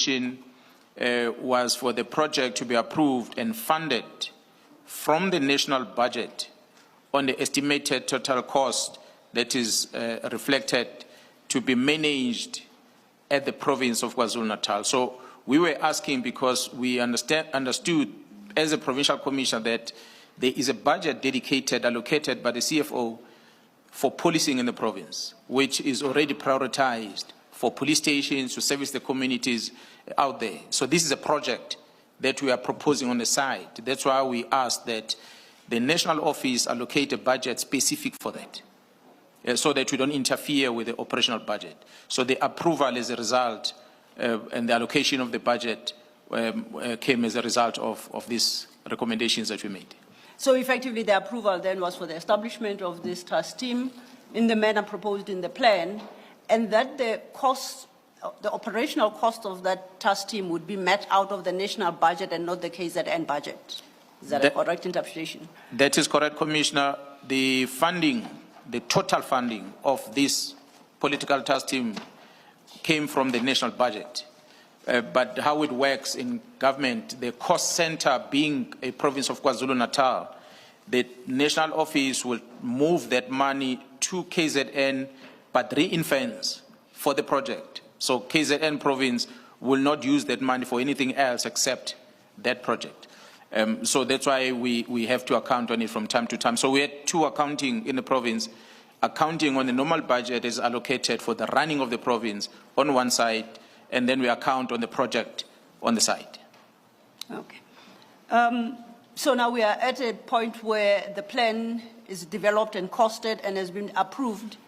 recommendation was for the project to be approved and funded from the national budget on the estimated total cost that is reflected to be managed at the province of KwaZulu-Natal. So we were asking because we understood as a provincial commissioner that there is a budget dedicated, allocated by the CFO for policing in the province, which is already prioritized for police stations to service the communities out there. So this is a project that we are proposing on the side. That's why we asked that the national office allocate a budget specific for that, so that we don't interfere with the operational budget. So the approval as a result and the allocation of the budget came as a result of these recommendations that we made. So effectively the approval then was for the establishment of this trust team in the manner proposed in the plan, and that the cost, the operational cost of that trust team would be met out of the national budget and not the KZN budget. Is that a correct interpretation? That is correct, Commissioner. The funding, the total funding of this political task team came from the national budget. But how it works in government, the cost center being a province of KwaZulu-Natal, the national office will move that money to KZN, but ring-fence for the project. So KZN province will not use that money for anything else except that project. So that's why we have to account on it from time to time. So we had two accounting in the province. Accounting on the normal budget is allocated for the running of the province on one side, and then we account on the project on the side. Okay. So now we are at a point where the plan is developed and costed and has been approved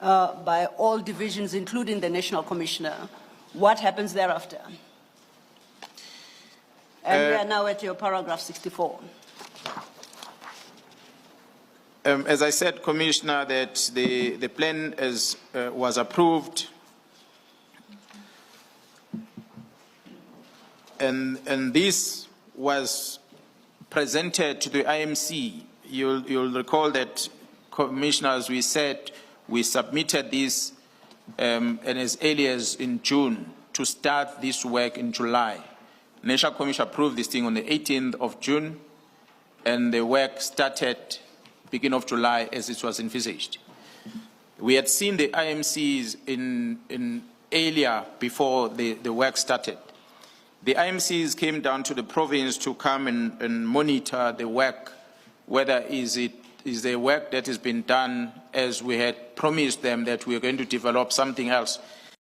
by all divisions, including the National Commissioner. What happens thereafter? And we are now at your paragraph 64. As I said, Commissioner, that the plan was approved, and this was presented to the IMC. You'll recall that, Commissioners, we said we submitted this and as early as in June to start this work in July. National Commission approved this thing on the 18th of June, and the work started beginning of July as it was envisaged. We had seen the IMCs in earlier before the work started. The IMCs came down to the province to come and monitor the work, whether is the work that has been done as we had promised them that we are going to develop something else